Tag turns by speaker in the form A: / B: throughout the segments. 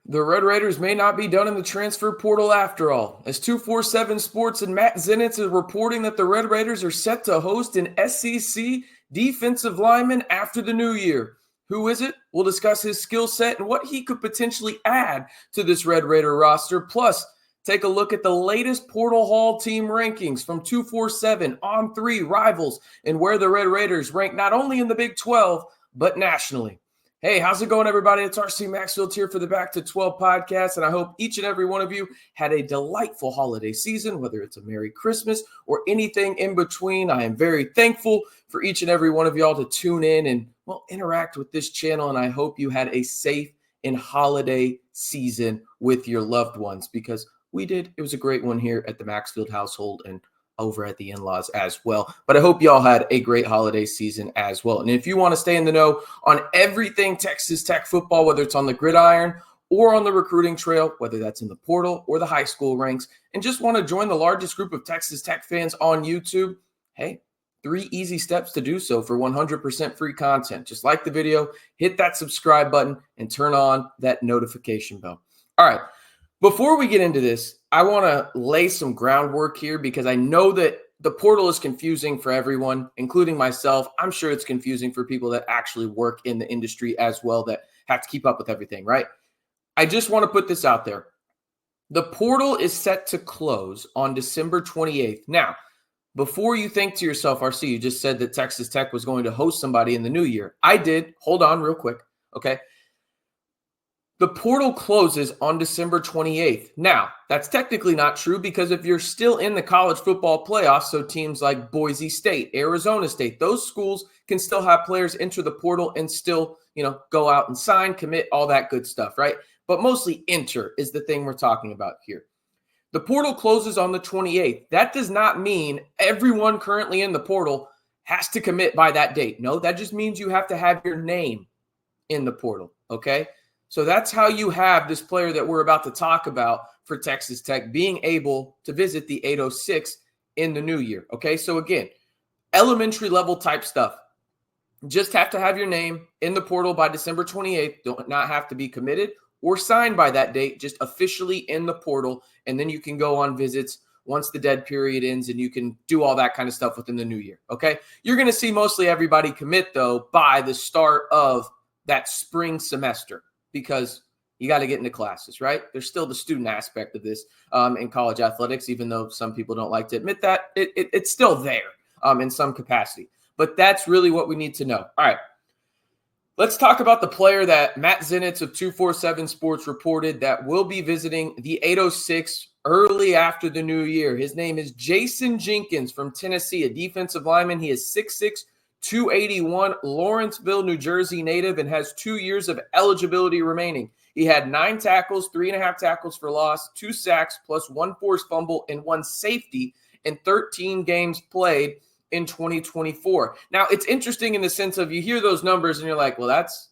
A: The Red Raiders may not be done in the transfer portal after all, as 247 Sports and Matt Zenitz is reporting that the Red Raiders are set to host an SEC defensive lineman after the new year. Who is it? We'll discuss his skill set and what he could potentially add to this Red Raider roster. Plus, take a look at the latest Portal Hall team rankings from 247 on 3 Rivals and where the Red Raiders rank not only in the Big 12, but nationally. Hey, how's it going, everybody? It's RC Maxfield here for the Back to 12 podcast, and I hope each and every one of you had a delightful holiday season, whether it's a Merry Christmas or anything in between. I am very thankful for each and every one of y'all to tune in and, interact with this channel, and I hope you had a safe and holiday season with your loved ones, because we did. It was a great one here at the Maxfield household and over at the in-laws as well. But I hope y'all had a great holiday season as well. And if you want to stay in the know on everything Texas Tech football, whether it's on the gridiron or on the recruiting trail, whether that's in the portal or the high school ranks, and just want to join the largest group of Texas Tech fans on YouTube, hey, 3 easy steps to do so for 100% free content. Just like the video, hit that subscribe button, and turn on that notification bell. All right. Before we get into this, I want to lay some groundwork here because I know that the portal is confusing for everyone, including myself. I'm sure it's confusing for people that actually work in the industry as well, that have to keep up with everything, right? I just want to put this out there. The portal is set to close on December 28th. Now, before you think to yourself, RC, you just said that Texas Tech was going to host somebody in the new year. I did. Hold on real quick, okay? The portal closes on December 28th. Now, that's technically not true because if you're still in the college football playoffs, so teams like Boise State, Arizona State, those schools can still have players enter the portal and still, go out and sign, commit, all that good stuff, right? But mostly enter is the thing we're talking about here. The portal closes on the 28th. That does not mean everyone currently in the portal has to commit by that date. No, that just means you have to have your name in the portal, okay? So that's how you have this player that we're about to talk about for Texas Tech being able to visit the 806 in the new year. Okay, so again, elementary level type stuff. Just have to have your name in the portal by December 28th. Don't not have to be committed or signed by that date, just officially in the portal. And then you can go on visits once the dead period ends and you can do all that kind of stuff within the new year. Okay, you're going to see mostly everybody commit, though, by the start of that spring semester, because you got to get into classes, right? There's still the student aspect of this in college athletics, even though some people don't like to admit that. It's still there in some capacity. But that's really what we need to know. All right. Let's talk about the player that Matt Zenitz of 247 Sports reported that will be visiting the 806 early after the new year. His name is Jayson Jenkins from Tennessee, a defensive lineman. He is 6'6", 281, Lawrenceville, New Jersey native, and has 2 years of eligibility remaining. He had 9 tackles, 3.5 tackles for loss, 2 sacks, plus 1 forced fumble and 1 safety in 13 games played in 2024. Now, it's interesting in the sense of you hear those numbers and you're like, well, that's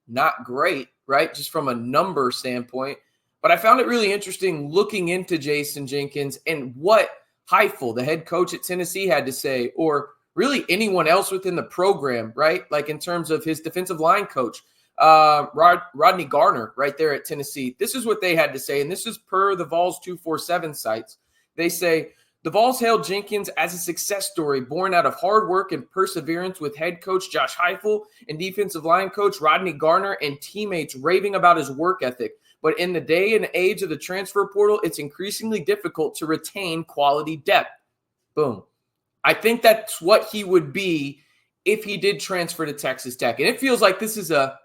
A: not great, right? Just from a number standpoint. But I found it really interesting looking into Jayson Jenkins and what Heifel, the head coach at Tennessee, had to say, or really anyone else within the program, right? Like in terms of his defensive line coach, Rodney Garner, right there at Tennessee. This is what they had to say, and this is per the Vols 247 sites. They say, the Vols hailed Jenkins as a success story born out of hard work and perseverance with head coach Josh Heifel and defensive line coach Rodney Garner and teammates raving about his work ethic. But in the day and age of the transfer portal, it's increasingly difficult to retain quality depth. Boom. I think that's what he would be if he did transfer to Texas Tech. And it feels like this is a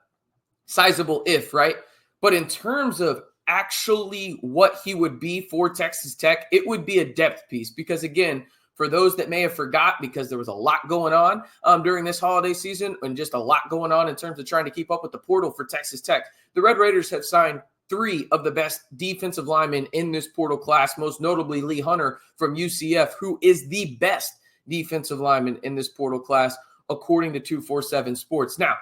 A: sizable if, right? But in terms of actually what he would be for Texas Tech, it would be a depth piece. Because again, for those that may have forgot, because there was a lot going on during this holiday season and just a lot going on in terms of trying to keep up with the portal for Texas Tech, the Red Raiders have signed 3 of the best defensive linemen in this portal class, most notably Lee Hunter from UCF, who is the best defensive lineman in this portal class, according to 247 Sports. Now,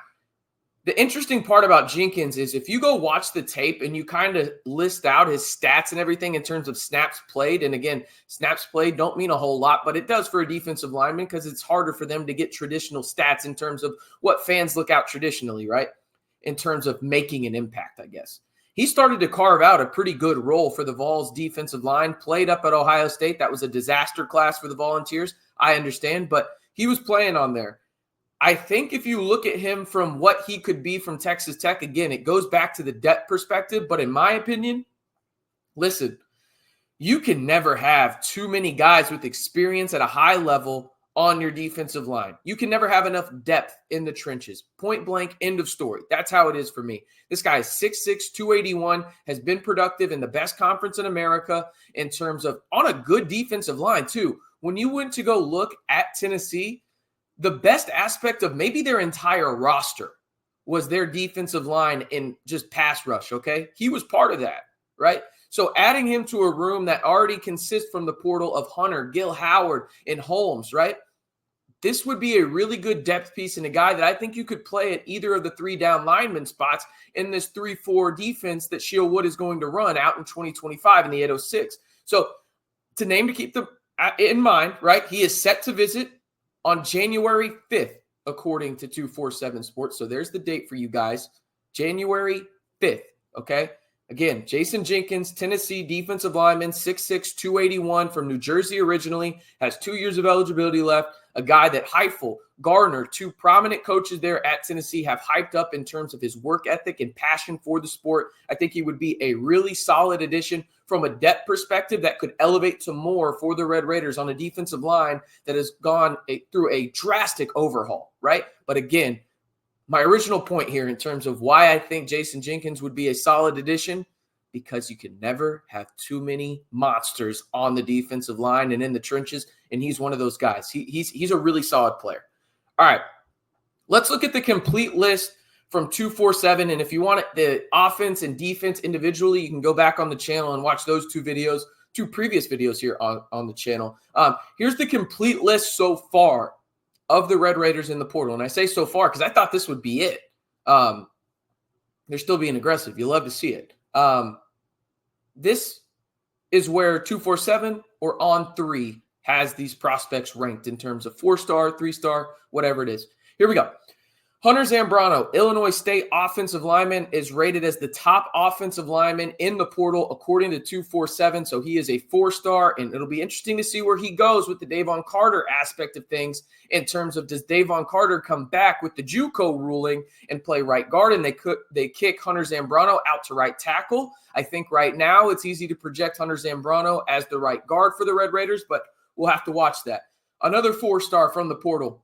A: the interesting part about Jenkins is if you go watch the tape and you kind of list out his stats and everything in terms of snaps played, and again, snaps played don't mean a whole lot, but it does for a defensive lineman because it's harder for them to get traditional stats in terms of what fans look out traditionally, right? In terms of making an impact, I guess. He started to carve out a pretty good role for the Vols defensive line, played up at Ohio State. That was a disaster class for the Volunteers, I understand, but he was playing on there. I think if you look at him from what he could be from Texas Tech, again, it goes back to the depth perspective, but in my opinion, listen, you can never have too many guys with experience at a high level on your defensive line. You can never have enough depth in the trenches. Point blank, end of story. That's how it is for me. This guy is 6'6", 281, has been productive in the best conference in America in terms of on a good defensive line too. When you went to go look at Tennessee, the best aspect of maybe their entire roster was their defensive line in just pass rush, okay? He was part of that, right? So adding him to a room that already consists from the portal of Hunter, Gil Howard, and Holmes, right? This would be a really good depth piece and a guy that I think you could play at either of the 3 down lineman spots in this 3-4 defense that Sheil Wood is going to run out in 2025 in the 806. So to name to keep them in mind, right? He is set to visit on January 5th, according to 247 Sports. So there's the date for you guys, January 5th, okay? Again, Jayson Jenkins, Tennessee defensive lineman, 6'6", 281 from New Jersey originally, has 2 years of eligibility left. A guy that Heifel, Gardner, 2 prominent coaches there at Tennessee have hyped up in terms of his work ethic and passion for the sport. I think he would be a really solid addition from a depth perspective that could elevate to more for the Red Raiders on a defensive line that has gone through a drastic overhaul, right? But again, my original point here in terms of why I think Jayson Jenkins would be a solid addition, because you can never have too many monsters on the defensive line and in the trenches, and he's one of those guys. He's a really solid player. All right, let's look at the complete list from 247, and if you want the offense and defense individually, you can go back on the channel and watch those 2 videos, 2 previous videos here on the channel. Here's the complete list so far of the Red Raiders in the portal, and I say so far because I thought this would be it. They're still being aggressive. You love to see it. This is where 247 or On 3 has these prospects ranked in terms of 4-star, 3-star, whatever it is. Here we go. Hunter Zambrano, Illinois State offensive lineman, is rated as the top offensive lineman in the portal according to 247. So he is a 4-star, and it'll be interesting to see where he goes with the Davon Carter aspect of things in terms of, does Davon Carter come back with the JUCO ruling and play right guard, and they kick Hunter Zambrano out to right tackle. I think right now it's easy to project Hunter Zambrano as the right guard for the Red Raiders, but we'll have to watch that. Another 4-star from the portal,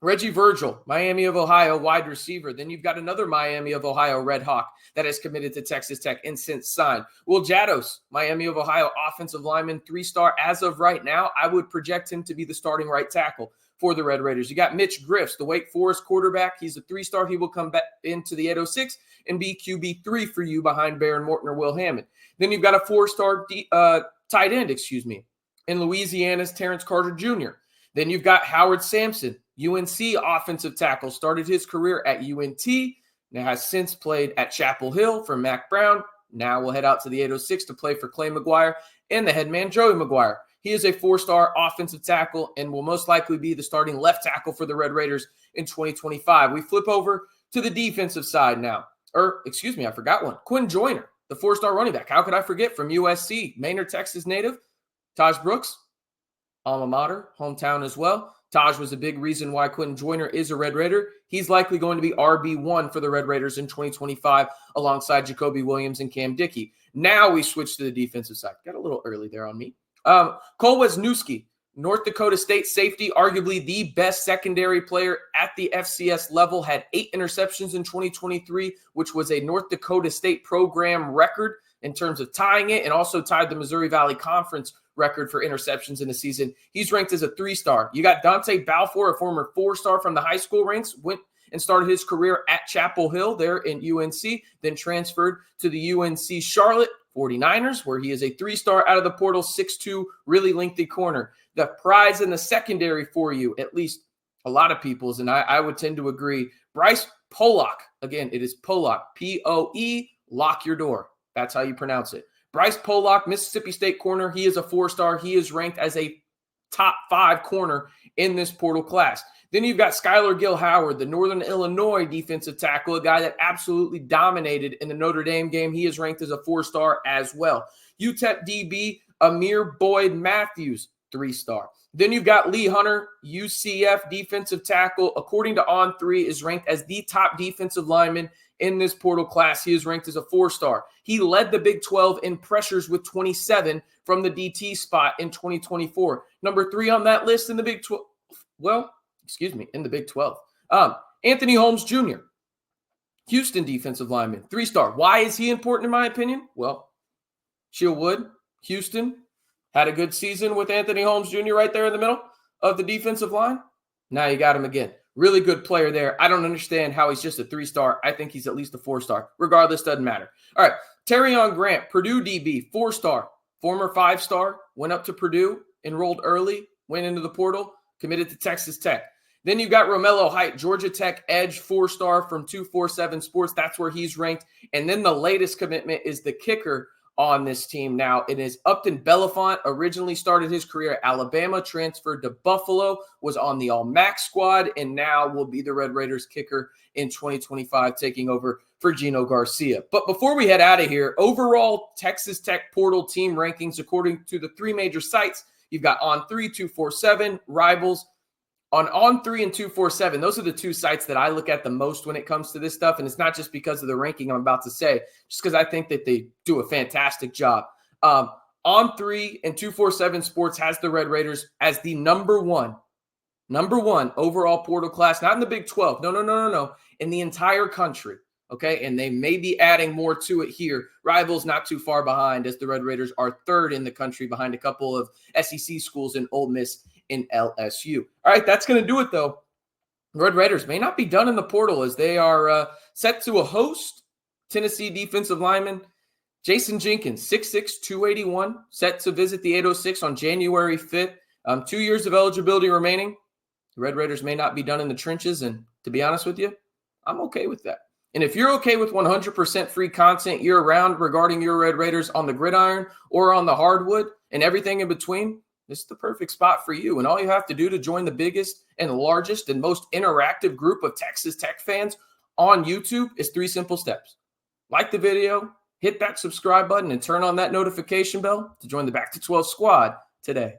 A: Reggie Virgil, Miami of Ohio, wide receiver. Then you've got another Miami of Ohio Red Hawk that has committed to Texas Tech and since signed. Will Jados, Miami of Ohio offensive lineman, 3-star. As of right now, I would project him to be the starting right tackle for the Red Raiders. You got Mitch Griffs, the Wake Forest quarterback. He's a 3-star. He will come back into the 806 and be QB3 for you behind Baron Morton or Will Hammond. Then you've got a 4-star tight end, in Louisiana's Terrence Carter Jr. Then you've got Howard Sampson, UNC offensive tackle, started his career at UNT, now has since played at Chapel Hill for Mac Brown. Now we'll head out to the 806 to play for Clay McGuire and the head man, Joey McGuire. He is a 4-star offensive tackle and will most likely be the starting left tackle for the Red Raiders in 2025. We flip over to the defensive side now. I forgot one. Quinn Joyner, the 4-star running back. How could I forget? From USC, Maynard, Texas native. Taj Brooks, alma mater, hometown as well. Taj was a big reason why Quentin Joyner is a Red Raider. He's likely going to be RB1 for the Red Raiders in 2025 alongside Jacoby Williams and Cam Dickey. Now we switch to the defensive side. Got a little early there on me. Cole Wisniewski, North Dakota State safety, arguably the best secondary player at the FCS level, had 8 interceptions in 2023, which was a North Dakota State program record in terms of tying it, and also tied the Missouri Valley Conference record for interceptions in a season. He's ranked as a 3-star. You got Dante Balfour, a former 4-star from the high school ranks, went and started his career at Chapel Hill there in UNC, then transferred to the UNC Charlotte 49ers, where he is a 3-star out of the portal, 6'2", really lengthy corner. The prize in the secondary for you, at least a lot of people's, and I would tend to agree, Bryce Pollock. Again, it is Pollock, P-O-E, lock your door. That's how you pronounce it. Bryce Pollock, Mississippi State corner. He is a 4-star. He is ranked as a top 5 corner in this portal class. Then you've got Skylar Gill-Howard, the Northern Illinois defensive tackle, a guy that absolutely dominated in the Notre Dame game. He is ranked as a 4-star as well. UTEP DB, Amir Boyd Matthews, 3-star. Then you've got Lee Hunter, UCF defensive tackle, according to On3, is ranked as the top defensive lineman in this portal class. He is ranked as a 4-star. He led the Big 12 in pressures with 27 from the DT spot in 2024. Number 3 on that list in the Big 12. In the Big 12. Anthony Holmes Jr., Houston defensive lineman, 3-star. Why is he important in my opinion? Well, Sheil Wood, Houston, had a good season with Anthony Holmes Jr. right there in the middle of the defensive line. Now you got him again. Really good player there. I don't understand how he's just a 3-star. I think he's at least a 4-star. Regardless, doesn't matter. All right, Terrion Grant, Purdue DB, 4-star. Former 5-star, went up to Purdue, enrolled early, went into the portal, committed to Texas Tech. Then you got Romello Height, Georgia Tech edge, 4-star from 247 Sports. That's where he's ranked. And then the latest commitment is the kicker on this team now. It is Upton Belafont, originally started his career at Alabama, transferred to Buffalo, was on the All-MAC squad, and now will be the Red Raiders kicker in 2025, taking over for Gino Garcia. But before we head out of here, overall Texas Tech portal team rankings, according to the 3 major sites, you've got On3, 247, Rivals. On On3 and 247, those are the 2 sites that I look at the most when it comes to this stuff. And it's not just because of the ranking I'm about to say, just because I think that they do a fantastic job. On3 and 247 Sports has the Red Raiders as the number one overall portal class, not in the Big 12. No, in the entire country. Okay, and they may be adding more to it here. Rivals not too far behind, as the Red Raiders are 3rd in the country behind a couple of SEC schools in Ole Miss in LSU. All right, that's going to do it, though. Red Raiders may not be done in the portal, as they are set to host Tennessee defensive lineman Jayson Jenkins, 6'6", 281, set to visit the 806 on January 5th. 2 years of eligibility remaining. The Red Raiders may not be done in the trenches, and to be honest with you, I'm okay with that. And if you're okay with 100% free content year-round regarding your Red Raiders on the gridiron or on the hardwood and everything in between, this is the perfect spot for you. And all you have to do to join the biggest and largest and most interactive group of Texas Tech fans on YouTube is 3 simple steps. Like the video, hit that subscribe button, and turn on that notification bell to join the Back to 12 squad today.